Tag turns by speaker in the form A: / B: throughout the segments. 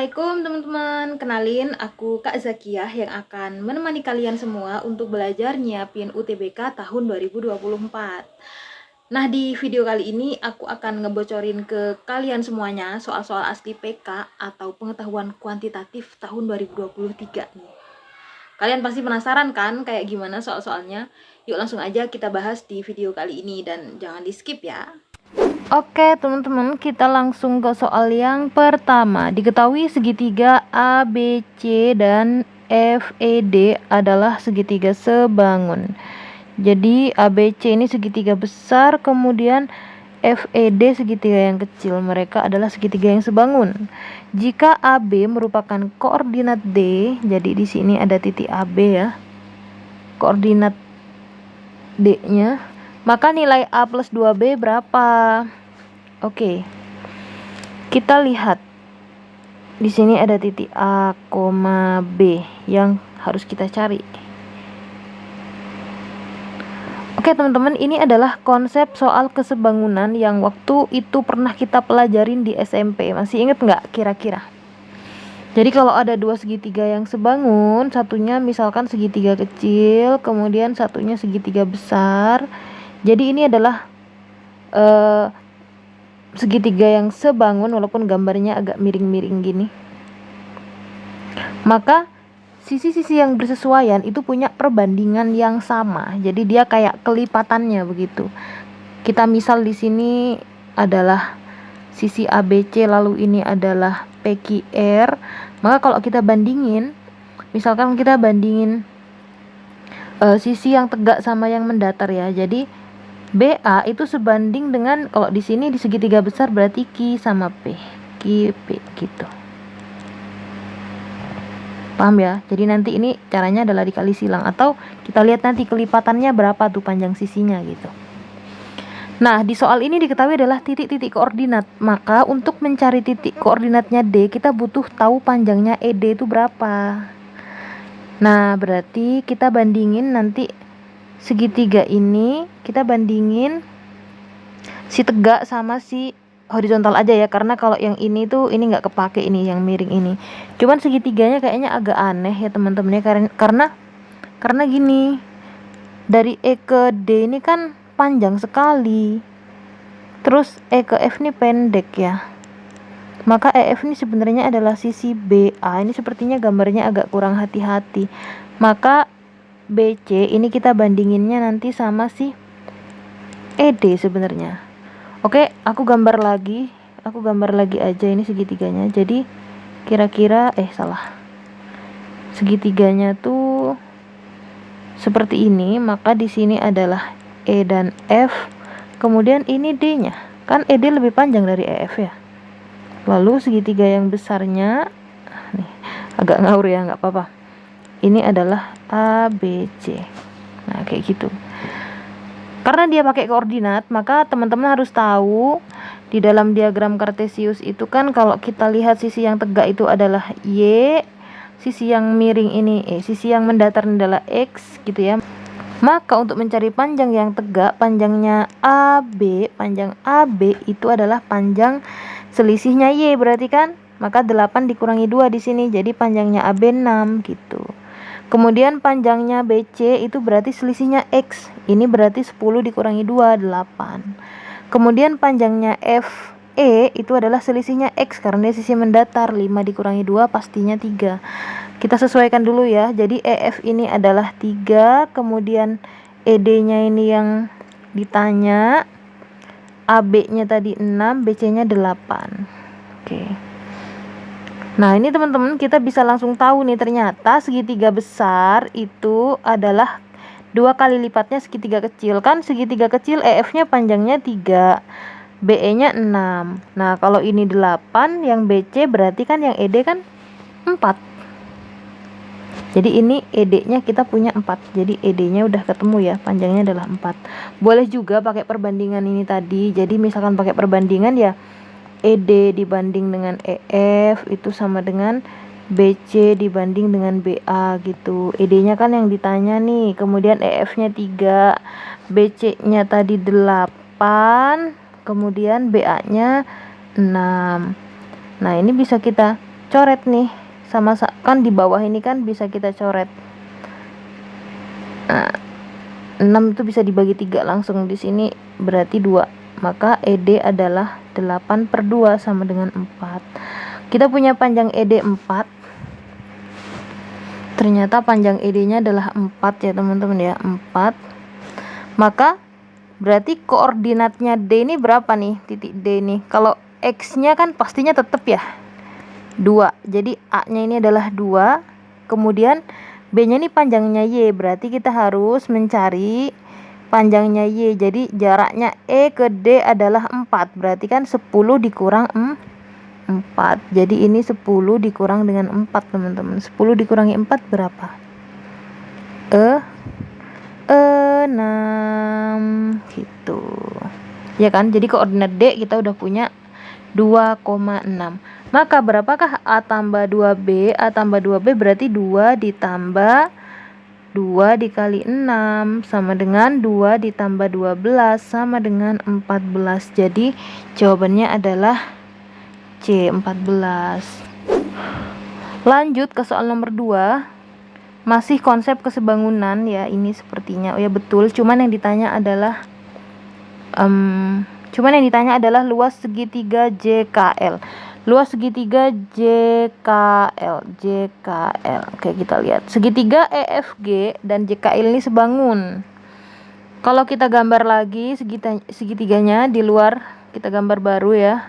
A: Assalamualaikum teman-teman, kenalin aku Kak Zakiyah yang akan menemani kalian semua untuk belajar nyiapin UTBK tahun 2024. Nah, di video kali ini aku akan ngebocorin ke kalian semuanya soal-soal asli PK atau pengetahuan kuantitatif tahun 2023 nih. Kalian pasti penasaran kan kayak gimana soal-soalnya? Yuk langsung aja kita bahas di video kali ini dan jangan di skip ya. Oke teman-teman, kita langsung ke soal yang pertama. Diketahui segitiga ABC dan FED adalah segitiga sebangun. Jadi ABC ini segitiga besar, kemudian FED segitiga yang kecil. Mereka adalah segitiga yang sebangun. Jika AB merupakan koordinat D, jadi di sini ada titik AB ya, koordinat D-nya, maka nilai A plus 2B berapa? Oke, kita lihat di sini ada titik A, B yang harus kita cari. Oke teman-teman, ini adalah konsep soal kesebangunan yang waktu itu pernah kita pelajarin di SMP. Masih inget nggak kira-kira? Jadi kalau ada dua segitiga yang sebangun, satunya misalkan segitiga kecil, kemudian satunya segitiga besar. Jadi ini adalah segitiga yang sebangun walaupun gambarnya agak miring-miring gini. Maka sisi-sisi yang bersesuaian itu punya perbandingan yang sama. Jadi dia kayak kelipatannya begitu. Kita misal di sini adalah sisi ABC, lalu ini adalah PQR. Maka kalau kita bandingin, misalkan kita bandingin sisi yang tegak sama yang mendatar ya. Jadi BA itu sebanding dengan, kalau di sini di segitiga besar berarti Q sama P, Q, P gitu. Paham ya? Jadi nanti ini caranya adalah dikali silang, atau kita lihat nanti kelipatannya berapa tuh panjang sisinya gitu. Nah, di soal ini diketahui adalah titik-titik koordinat. Maka untuk mencari titik koordinatnya D, kita butuh tahu panjangnya ED itu berapa. Nah, berarti kita bandingin nanti segitiga ini, kita bandingin si tegak sama si horizontal aja ya, karena kalau yang ini tuh ini nggak kepake, ini yang miring ini. Cuman segitiganya kayaknya agak aneh ya teman-teman ya, karena gini, dari E ke D ini kan panjang sekali, terus E ke F ini pendek ya, maka EF ini sebenarnya adalah sisi BA. Ini sepertinya gambarnya agak kurang hati-hati, maka BC ini kita bandinginnya nanti sama si ED sebenarnya. Oke, aku gambar lagi aja ini segitiganya. Jadi kira-kira segitiganya tuh seperti ini. Maka di sini adalah E dan F, kemudian ini D-nya. Kan ED lebih panjang dari EF ya. Lalu segitiga yang besarnya, nih agak ngawur ya, nggak apa-apa. Ini adalah ABC. Nah, kayak gitu. Karena dia pakai koordinat, maka teman-teman harus tahu di dalam diagram kartesius itu kan kalau kita lihat sisi yang tegak itu adalah Y, sisi yang miring ini sisi yang mendatar adalah X gitu ya. Maka untuk mencari panjang yang tegak, panjang AB itu adalah panjang selisihnya Y, berarti kan? Maka 8 dikurangi 2 di sini, jadi panjangnya AB 6 gitu. Kemudian panjangnya BC itu berarti selisihnya X. Ini berarti 10 dikurangi 2, 8. Kemudian panjangnya FE itu adalah selisihnya X karena dia sisi mendatar. 5 dikurangi 2 pastinya 3. Kita sesuaikan dulu ya. Jadi EF ini adalah 3. Kemudian ED-nya ini yang ditanya. AB-nya tadi 6, BC-nya 8. Oke. Nah, ini teman-teman kita bisa langsung tahu nih, ternyata segitiga besar itu adalah 2 kali lipatnya segitiga kecil. Kan segitiga kecil EF-nya panjangnya 3, BE-nya 6. Nah, kalau ini 8, yang BC berarti kan yang ED kan 4. Jadi ini ED-nya kita punya 4. Jadi ED-nya udah ketemu ya, panjangnya adalah 4. Boleh juga pakai perbandingan ini tadi. Jadi misalkan pakai perbandingan ya, ED dibanding dengan EF itu sama dengan BC dibanding dengan BA gitu. ED-nya kan yang ditanya nih, kemudian EF-nya 3, BC-nya tadi 8, kemudian BA-nya 6. Nah, ini bisa kita coret nih, sama kan di bawah ini kan bisa kita coret. Nah, 6 itu bisa dibagi 3 langsung di sini, berarti 2. Maka ED adalah 8/2 sama dengan 4. Kita punya panjang ED 4. Ternyata panjang ED-nya adalah 4 ya teman-teman ya, 4. Maka berarti koordinatnya D ini berapa nih, titik D ini? Kalau X-nya kan pastinya tetap ya, 2. Jadi A-nya ini adalah 2. Kemudian B-nya ini panjangnya Y, berarti kita harus mencari panjangnya Y. Jadi jaraknya E ke D adalah 4. Berarti kan 10 dikurang 4. Jadi ini 10 dikurang dengan 4 teman-teman. 10 dikurangi 4 berapa? 6 gitu. Ya kan? Jadi koordinat D kita udah punya 2,6. Maka berapakah A tambah 2B? A tambah 2B berarti 2 ditambah 2 dikali 6 sama dengan 2 ditambah 12 sama dengan 14. Jadi jawabannya adalah C, 14. Lanjut ke soal nomor 2. Masih konsep kesebangunan ya, ini sepertinya. Oh ya betul, cuman yang ditanya adalah luas segitiga JKL. Luas segitiga JKL. Oke, kita lihat. Segitiga EFG dan JKL ini sebangun. Kalau kita gambar lagi segitiganya di luar, kita gambar baru ya.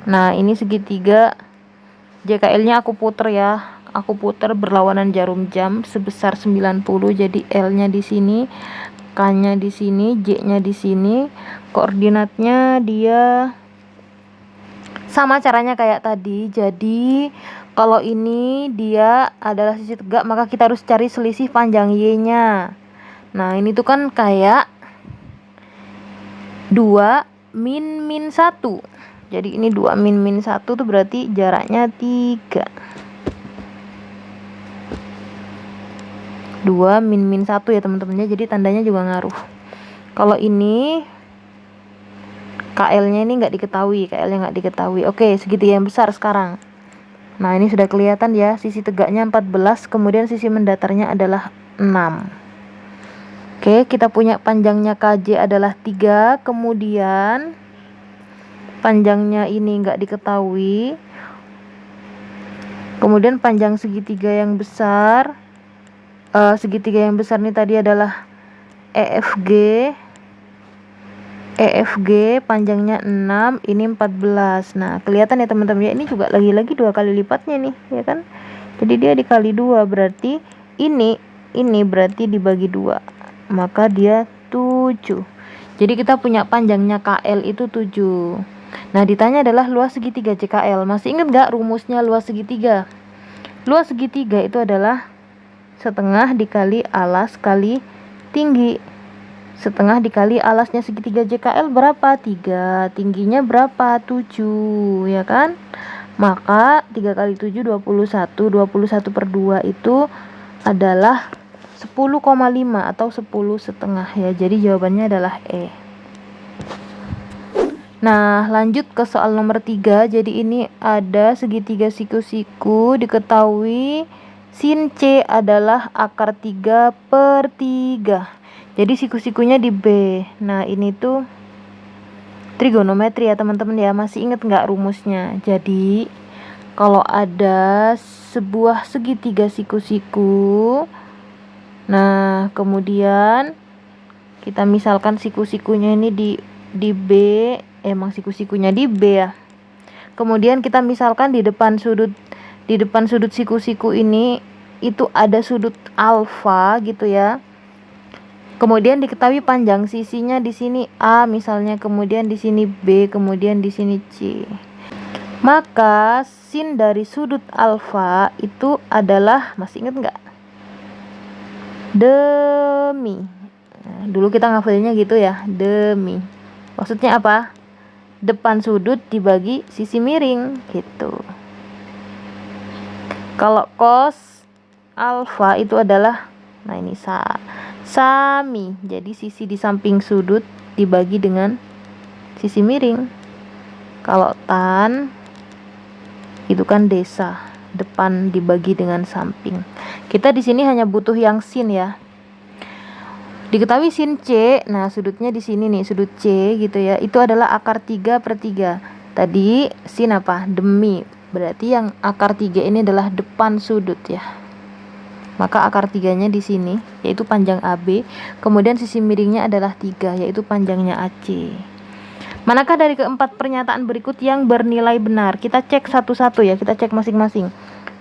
A: Nah, ini segitiga JKL-nya aku puter ya. Aku puter berlawanan jarum jam sebesar 90. Jadi L-nya di sini, K-nya di sini, J-nya di sini. Koordinatnya dia sama caranya kayak tadi. Jadi kalau ini dia adalah sisi tegak, maka kita harus cari selisih panjang Y-nya. Nah, ini tuh kan kayak 2 min 1. Jadi ini 2 min 1 tuh berarti jaraknya 3. 2 min 1 ya teman-teman ya. Jadi tandanya juga ngaruh. Kalau ini KL-nya ini nggak diketahui. Oke, segitiga yang besar sekarang. Nah, ini sudah kelihatan ya, sisi tegaknya 14, kemudian sisi mendatarnya adalah 6. Oke, kita punya panjangnya KJ adalah 3, kemudian panjangnya ini nggak diketahui. Kemudian panjang segitiga yang besar. Segitiga yang besar ini tadi adalah EFG panjangnya 6, ini 14. Nah, kelihatan ya teman-teman ya, ini juga lagi-lagi 2 kali lipatnya nih, ya kan? Jadi dia dikali 2, berarti ini berarti dibagi 2. Maka dia 7. Jadi kita punya panjangnya KL itu 7. Nah, ditanya adalah luas segitiga JKL. Masih ingat nggak rumusnya luas segitiga? Luas segitiga itu adalah setengah dikali alas kali tinggi. Setengah dikali alasnya segitiga JKL berapa? 3. Tingginya berapa? 7, ya kan? Maka 3 kali 7 21. 21/2 itu adalah 10,5 atau 10,5 ya. Jadi jawabannya adalah E. Nah, lanjut ke soal nomor 3. Jadi ini ada segitiga siku-siku, diketahui sin C adalah akar 3/3. Jadi siku-sikunya di B. Nah, ini tuh trigonometri ya teman-teman ya. Masih inget nggak rumusnya? Jadi kalau ada sebuah segitiga siku-siku, nah kemudian kita misalkan siku-sikunya ini di B, emang siku-sikunya di B ya. Kemudian kita misalkan di depan sudut siku-siku ini itu ada sudut alfa gitu ya. Kemudian diketahui panjang sisinya di sini A misalnya, kemudian di sini B, kemudian di sini C. Maka sin dari sudut alfa itu adalah, masih ingat nggak? Demi. Nah, dulu kita ngafalnya gitu ya, demi. Maksudnya apa? Depan sudut dibagi sisi miring gitu. Kalau cos alfa itu adalah, nah ini sami. Jadi sisi di samping sudut dibagi dengan sisi miring. Kalau tan Itu kan desa, depan dibagi dengan samping. Kita di sini hanya butuh yang sin ya. Diketahui sin C, nah sudutnya di sini nih, sudut C gitu ya. Itu adalah akar 3/3. Tadi sin apa? Demi. Berarti yang akar 3 ini adalah depan sudut ya. Maka akar 3-nya di sini, yaitu panjang AB. Kemudian sisi miringnya adalah 3, yaitu panjangnya AC. Manakah dari keempat pernyataan berikut yang bernilai benar? Kita cek satu-satu ya, kita cek masing-masing.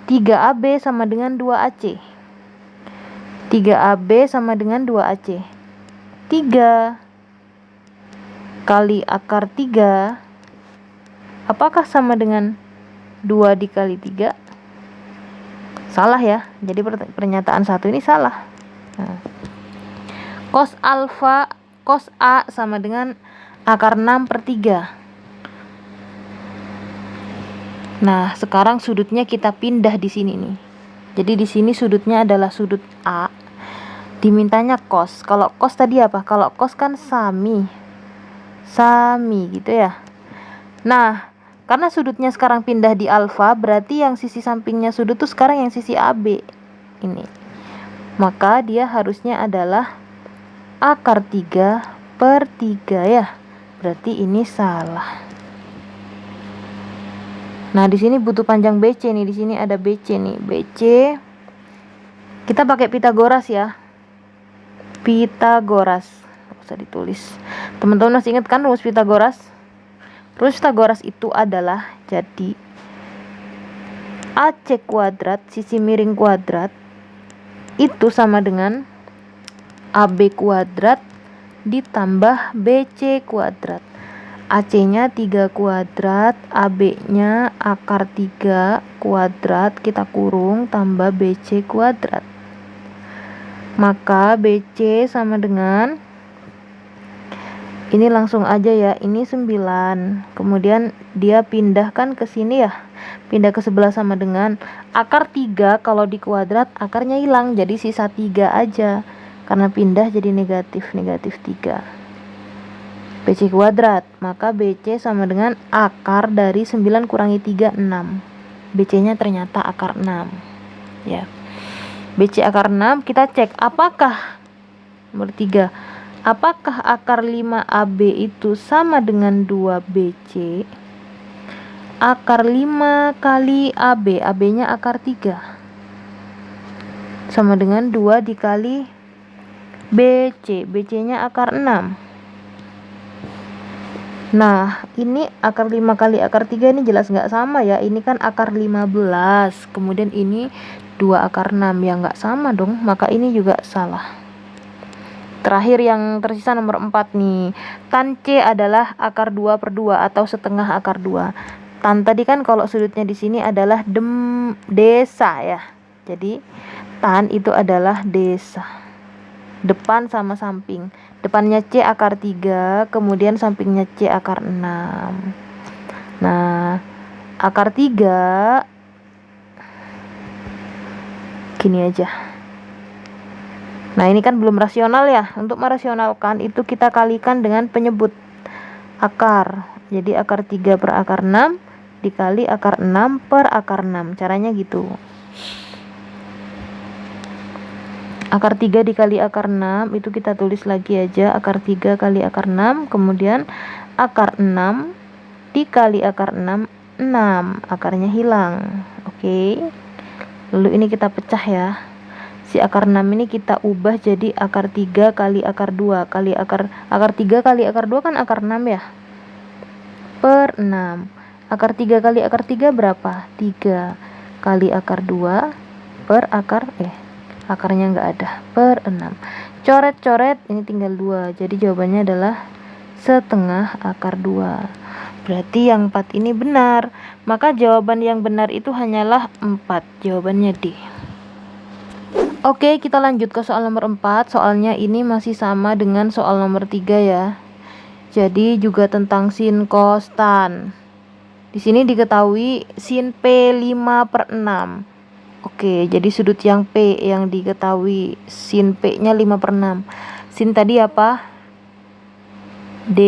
A: 3AB sama dengan 2AC. 3AB sama dengan 2AC. 3 kali akar 3 apakah sama dengan 2 dikali 3? Salah ya. Jadi pernyataan satu ini salah. Nah. Cos alfa, cos A sama dengan akar 6/3. Nah, sekarang sudutnya kita pindah di sini nih. Jadi di sini sudutnya adalah sudut A. Dimintanya cos. Kalau cos tadi apa? Kalau cos kan sami. Sami gitu ya. Nah, karena sudutnya sekarang pindah di alfa, berarti yang sisi sampingnya sudut tuh sekarang yang sisi AB. Ini. Maka dia harusnya adalah akar 3/3 ya. Berarti ini salah. Nah, di sini butuh panjang BC nih. Di sini ada BC nih. BC. Kita pakai Pitagoras ya. Pitagoras. Nggak usah ditulis. Teman-teman masih ingat kan rumus Pitagoras? Rumus Pitagoras itu adalah jadi AC kuadrat, sisi miring kuadrat, itu sama dengan AB kuadrat ditambah BC kuadrat. AC-nya 3 kuadrat, AB-nya akar 3 kuadrat, kita kurung tambah BC kuadrat. Maka BC sama dengan, ini langsung aja ya, ini 9. Kemudian dia pindahkan ke sini ya, pindah ke sebelah sama dengan akar 3, kalau di kuadrat akarnya hilang, jadi sisa 3 aja. Karena pindah jadi negatif 3. BC kuadrat, maka BC sama dengan akar dari 9 kurangi 3, 6. BC-nya ternyata akar 6 ya. BC akar 6, kita cek apakah nomor 3, apakah akar 5AB itu sama dengan 2BC? Akar 5 kali AB, AB-nya akar 3, sama dengan 2 dikali BC, BC-nya akar 6. Nah, ini akar 5 kali akar 3 ini jelas nggak sama ya. Ini kan akar 15. Kemudian ini 2 akar 6. Ya nggak sama dong. Maka ini juga salah. Terakhir yang tersisa nomor 4 nih. Tan C adalah akar 2/2 atau setengah akar 2. Tan tadi kan kalau sudutnya di sini adalah desa ya. Jadi tan itu adalah desa. Depan sama samping. Depannya C akar 3, kemudian sampingnya C akar 6. Nah, akar 3 gini aja. Nah, ini kan belum rasional ya. Untuk merasionalkan itu kita kalikan dengan penyebut akar. Jadi akar 3 per akar 6 dikali akar 6 per akar 6. Caranya gitu. Akar 3 dikali akar 6 itu kita tulis lagi aja, akar 3 kali akar 6, kemudian akar 6 dikali akar 6, 6, akarnya hilang. Oke. Lalu ini kita pecah ya. Si akar 6 ini kita ubah jadi akar 3 kali akar 2 kali akar 3 kali akar 2 kan akar 6 ya. Per 6. Akar 3 kali akar 3 berapa? 3 kali akar 2 per akar akarnya nggak ada, per 6. Coret-coret, ini tinggal 2. Jadi jawabannya adalah setengah akar 2. Berarti yang 4 ini benar. Maka jawaban yang benar itu hanyalah 4. Jawabannya D. Oke, kita lanjut ke soal nomor 4. Soalnya ini masih sama dengan soal nomor 3 ya. Jadi juga tentang sin cos tan. Di sini diketahui sin P 5/6. Oke, jadi sudut yang P yang diketahui sin P-nya 5/6. Sin tadi apa? D,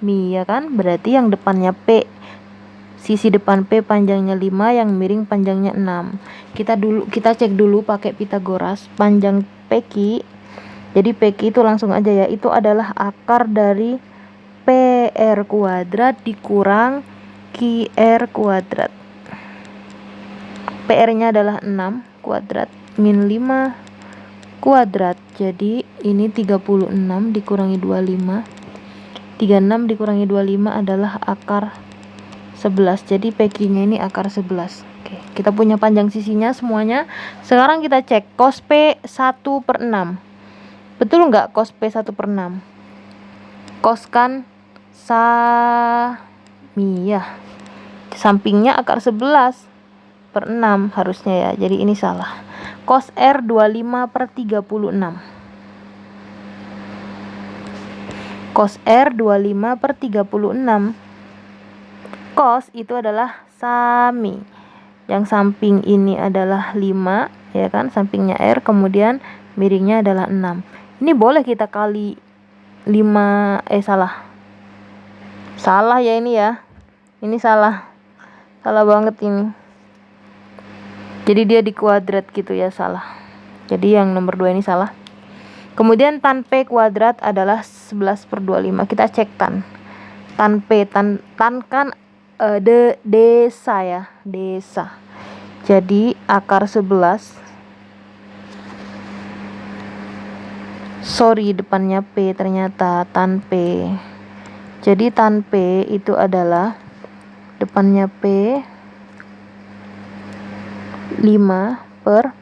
A: mi ya kan? Berarti yang depannya P Sisi depan P panjangnya 5, yang miring panjangnya 6. Kita cek dulu pakai Pitagoras panjang PQ. Jadi PQ itu langsung aja ya, itu adalah akar dari PR kuadrat dikurang QR kuadrat. PR-nya adalah 6 kuadrat min 5 kuadrat. Jadi ini 36 dikurangi 25. 36 dikurangi 25 adalah akar 11. Jadi PQ-nya ini akar 11. Oke, kita punya panjang sisinya semuanya. Sekarang kita cek cos P 1/6. Betul nggak cos P 1/6? Cos kan sami ya. Sampingnya akar 11/6 harusnya ya. Jadi ini salah. Cos R 25/36. Cos R 25/36. Cos itu adalah sami. Yang samping ini adalah 5, ya kan? Sampingnya R, kemudian miringnya adalah 6. Ini boleh kita kali 5, salah. Salah ya ini ya. Ini salah. Salah banget ini. Jadi dia di kuadrat gitu ya, salah. Jadi yang nomor 2 ini salah. Kemudian tan P kuadrat adalah 11/25. Kita cek tan. Tan P, tan kan desa ya, desa. Jadi akar 11. Sorry, depannya P ternyata tan P. Jadi tan P itu adalah depannya P 5 per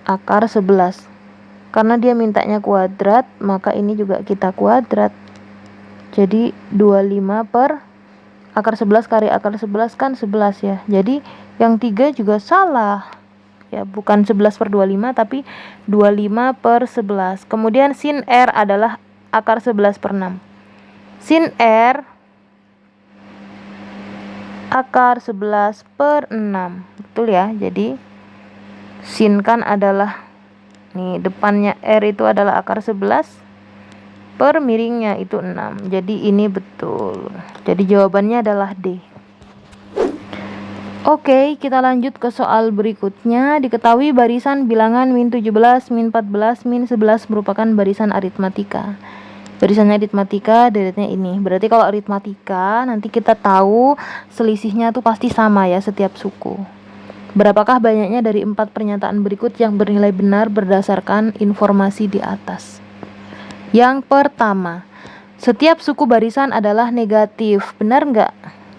A: akar 11. Karena dia mintanya kuadrat, maka ini juga kita kuadrat. Jadi 25 per akar 11 kali akar 11 kan 11 ya. Jadi yang 3 juga salah. Ya, bukan 11/25 tapi 25/11. Kemudian sin R adalah akar 11/6. Sin R akar 11/6. Betul ya. Jadi sin kan adalah nih, depannya R itu adalah akar 11 per miringnya itu 6. Jadi ini betul. Jadi jawabannya adalah D. Oke, kita lanjut ke soal berikutnya. Diketahui barisan bilangan min 17, min 14, min 11 merupakan barisan aritmatika. Barisannya aritmatika, deretnya ini. Berarti kalau aritmatika nanti kita tahu selisihnya tuh pasti sama ya setiap suku. Berapakah banyaknya dari 4 pernyataan berikut yang bernilai benar berdasarkan informasi di atas? Yang pertama, setiap suku barisan adalah negatif. Benar nggak?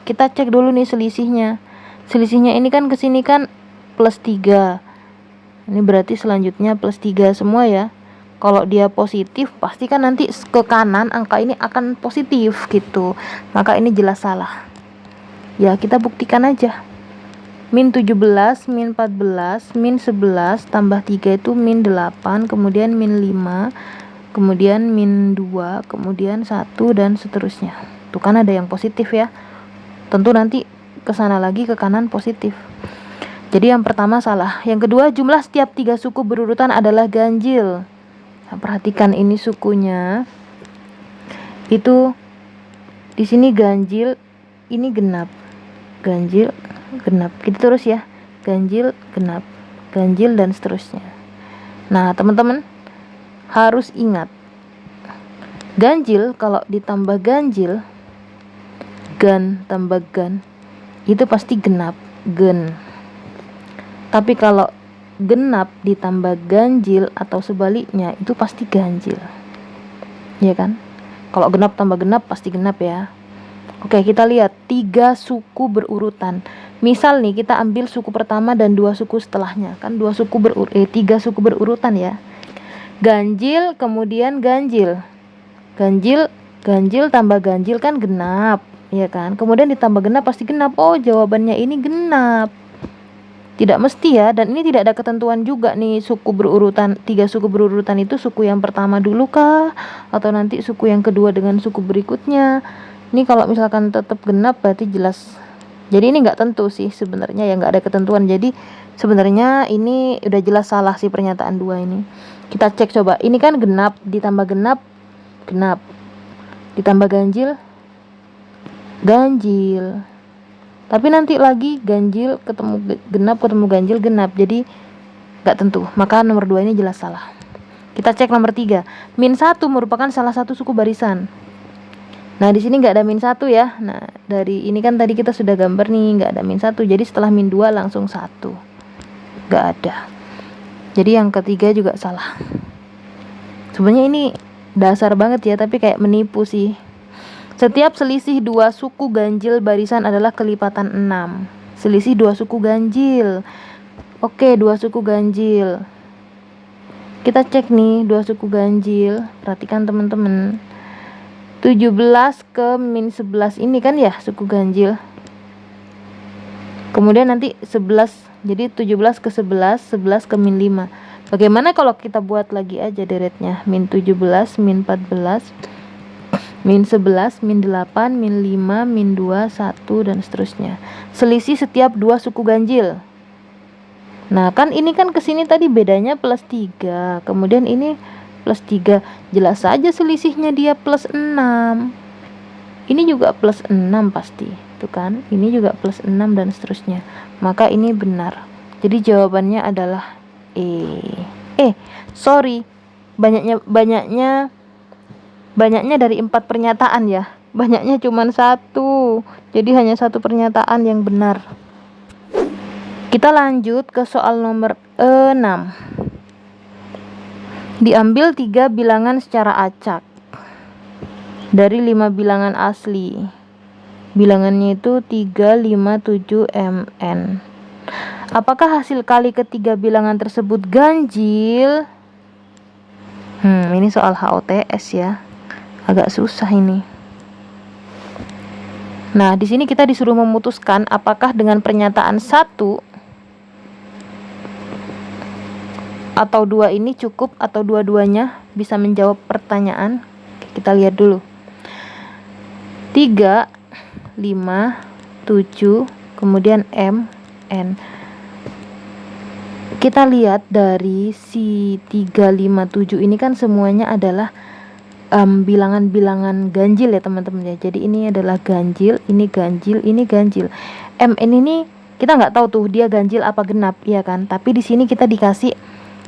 A: Kita cek dulu nih selisihnya. Selisihnya ini kan kesini kan plus 3. Ini berarti selanjutnya plus 3 semua ya. Kalau dia positif, pasti kan nanti ke kanan angka ini akan positif gitu. Maka ini jelas salah. Ya, kita buktikan aja. Min 17, min 14, min 11, tambah 3 itu min 8, kemudian min 5, kemudian min 2, kemudian 1, dan seterusnya. Tuh kan ada yang positif ya. Tentu nanti ke sana lagi ke kanan positif. Jadi yang pertama salah. Yang kedua, jumlah setiap 3 suku berurutan adalah ganjil. Nah, perhatikan ini sukunya. Itu di sini ganjil, ini genap. Ganjil, genap. Gitu terus ya. Ganjil, genap. Ganjil dan seterusnya. Nah, teman-teman harus ingat, ganjil kalau ditambah ganjil, gan tambah gan, itu pasti genap, gen. Tapi kalau genap ditambah ganjil atau sebaliknya, itu pasti ganjil. Ya kan? Kalau genap tambah genap pasti genap ya. Oke, kita lihat 3 suku berurutan. Misal nih kita ambil suku pertama dan 2 suku setelahnya. Kan 3 suku berurutan ya. Ganjil kemudian ganjil. Ganjil tambah ganjil kan genap, ya kan? Kemudian ditambah genap pasti genap. Oh, jawabannya ini genap. Tidak mesti ya, dan ini tidak ada ketentuan juga nih suku berurutan. 3 suku berurutan itu suku yang pertama dulu kah, atau nanti suku yang kedua dengan suku berikutnya. Ini kalau misalkan tetap genap berarti jelas. Jadi ini nggak tentu sih sebenarnya ya, nggak ada ketentuan. Jadi sebenarnya ini udah jelas salah sih pernyataan 2 ini. Kita cek coba. Ini kan genap ditambah genap, genap. Ditambah ganjil, ganjil. Tapi nanti lagi ganjil ketemu genap, ketemu ganjil genap, jadi nggak tentu. Maka nomor 2 ini jelas salah. Kita cek nomor 3. -1 merupakan salah satu suku barisan. Nah, di sini nggak ada -1 ya. Nah, dari ini kan tadi kita sudah gambar nih, nggak ada -1. Jadi setelah -2 langsung 1. Nggak ada. Jadi yang ketiga juga salah. Sebenarnya ini dasar banget ya, tapi kayak menipu sih. Setiap selisih 2 suku ganjil barisan adalah kelipatan 6. Selisih 2 suku ganjil. Oke, 2 suku ganjil. Kita cek nih 2 suku ganjil. Perhatikan teman-teman. 17 ke -11 ini kan ya suku ganjil. Kemudian nanti 11. Jadi 17 ke 11, 11 ke -5. Bagaimana kalau kita buat lagi aja deretnya? -17, -14, -11, -8, -5, -2, 1 dan seterusnya. Selisih setiap 2 suku ganjil. Nah, kan ini kan kesini tadi bedanya +3. Kemudian ini +3. Jelas saja selisihnya dia +6. Ini juga +6 pasti. Tuh kan? Ini juga +6 dan seterusnya. Maka ini benar. Jadi jawabannya adalah sorry. Banyaknya dari 4 pernyataan ya. Banyaknya cuma 1. Jadi hanya 1 pernyataan yang benar. Kita lanjut ke soal nomor 6. Diambil 3 bilangan secara acak dari 5 bilangan asli. Bilangannya itu 3, 5, 7, Mn. Apakah hasil kali ketiga bilangan tersebut ganjil? Ini soal HOTS ya. Agak susah ini. Nah, di sini kita disuruh memutuskan apakah dengan pernyataan 1 atau 2 ini cukup atau dua-duanya bisa menjawab pertanyaan. Kita lihat dulu. 3, 5, 7, kemudian Mn. Kita lihat dari si 3, 5, 7 ini kan semuanya adalah bilangan-bilangan ganjil ya teman-teman ya. Jadi ini adalah ganjil, ini ganjil, ini ganjil. Mn ini kita nggak tahu tuh dia ganjil apa genap, ya kan? Tapi di sini kita dikasih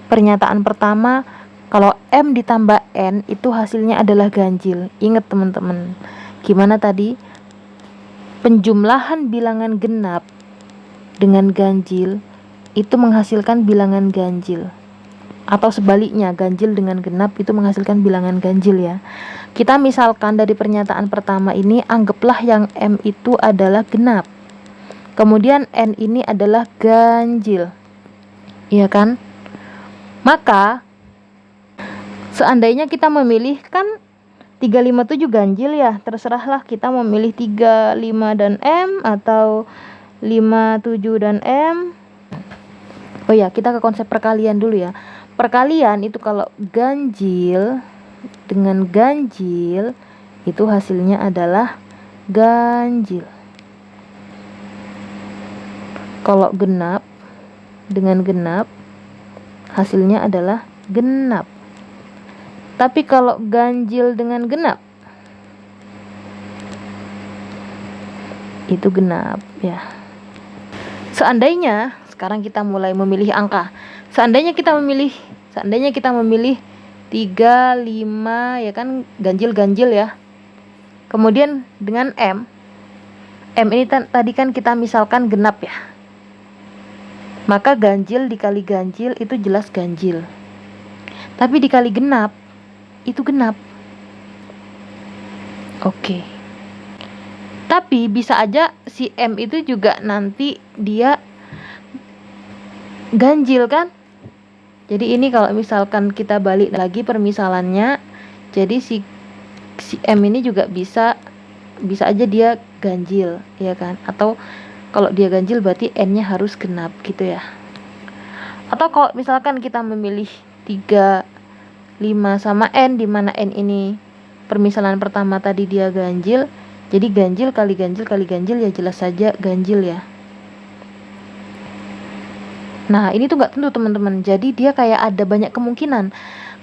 A: pernyataan pertama kalau M ditambah N itu hasilnya adalah ganjil. Ingat teman-teman, gimana tadi? Penjumlahan bilangan genap dengan ganjil itu menghasilkan bilangan ganjil. Atau sebaliknya, ganjil dengan genap itu menghasilkan bilangan ganjil ya. Kita misalkan dari pernyataan pertama ini, anggaplah yang M itu adalah genap. Kemudian N ini adalah ganjil. Iya kan? Maka seandainya kita memilih kan 3, 5, 7 ganjil ya. Terserahlah kita memilih 3, 5 dan M atau 5, 7 dan M. Oh ya, kita ke konsep perkalian dulu ya. Perkalian itu kalau ganjil dengan ganjil itu hasilnya adalah ganjil. Kalau genap dengan genap hasilnya adalah genap. Tapi kalau ganjil dengan genap itu genap ya. Seandainya sekarang kita mulai memilih angka. Seandainya kita memilih 3, 5 ya kan, ganjil-ganjil ya. Kemudian dengan M ini tadi kan kita misalkan genap ya. Maka ganjil dikali ganjil itu jelas ganjil. Tapi dikali genap itu genap. Oke. Tapi bisa aja si M itu juga nanti dia ganjil kan? Jadi ini kalau misalkan kita balik lagi permisalannya, jadi si M ini juga bisa aja dia ganjil, ya kan? Atau kalau dia ganjil berarti N-nya harus genap gitu ya. Atau kalau misalkan kita memilih 3, 5 sama N, di mana N ini permisalan pertama tadi dia ganjil, jadi ganjil kali ganjil kali ganjil ya jelas saja ganjil ya. Nah, ini tuh nggak tentu teman-teman. Jadi dia kayak ada banyak kemungkinan.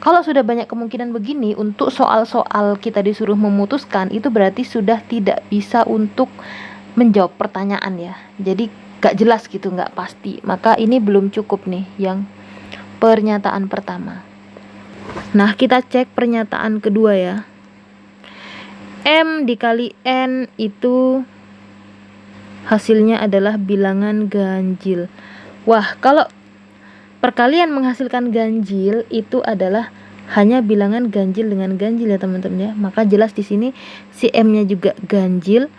A: Kalau sudah banyak kemungkinan begini, untuk soal-soal kita disuruh memutuskan, itu berarti sudah tidak bisa untuk menjawab pertanyaan ya. Jadi gak jelas gitu, gak pasti. Maka ini belum cukup nih yang pernyataan pertama. Nah, kita cek pernyataan kedua ya. M dikali N itu hasilnya adalah bilangan ganjil. Wah, kalau perkalian menghasilkan ganjil itu adalah hanya bilangan ganjil dengan ganjil ya teman-teman ya. Maka jelas di sini si M-nya juga ganjil,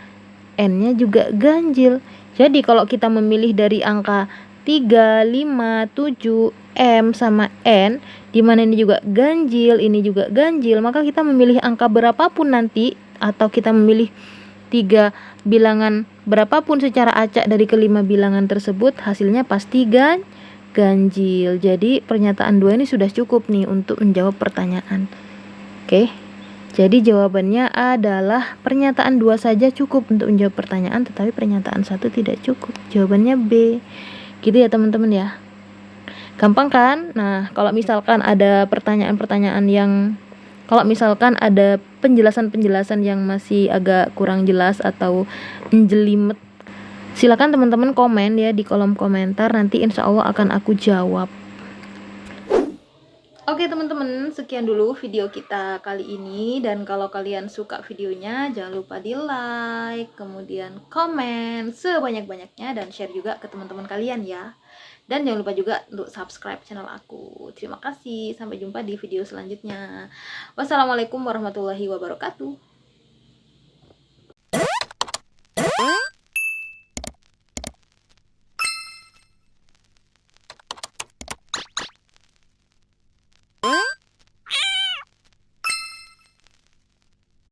A: N-nya juga ganjil. Jadi kalau kita memilih dari angka 3, 5, 7, M sama N, dimana ini juga ganjil, ini juga ganjil, maka kita memilih angka berapapun nanti, atau kita memilih 3 bilangan berapapun secara acak dari kelima bilangan tersebut, hasilnya pasti ganjil. Jadi pernyataan 2 ini sudah cukup nih untuk menjawab pertanyaan. Oke. Jadi jawabannya adalah pernyataan 2 saja cukup untuk menjawab pertanyaan, tetapi pernyataan 1 tidak cukup. Jawabannya B. Gitu ya teman-teman ya. Gampang kan? Nah, kalau misalkan ada pertanyaan-pertanyaan yang, kalau misalkan ada penjelasan-penjelasan yang masih agak kurang jelas atau menjelimet, silakan teman-teman komen ya di kolom komentar, nanti insya Allah akan aku jawab. Oke teman-teman, sekian dulu video kita kali ini, dan kalau kalian suka videonya jangan lupa di like, kemudian komen sebanyak-banyaknya, dan share juga ke teman-teman kalian ya. Dan jangan lupa juga untuk subscribe channel aku. Terima kasih, sampai jumpa di video selanjutnya. Wassalamualaikum warahmatullahi wabarakatuh.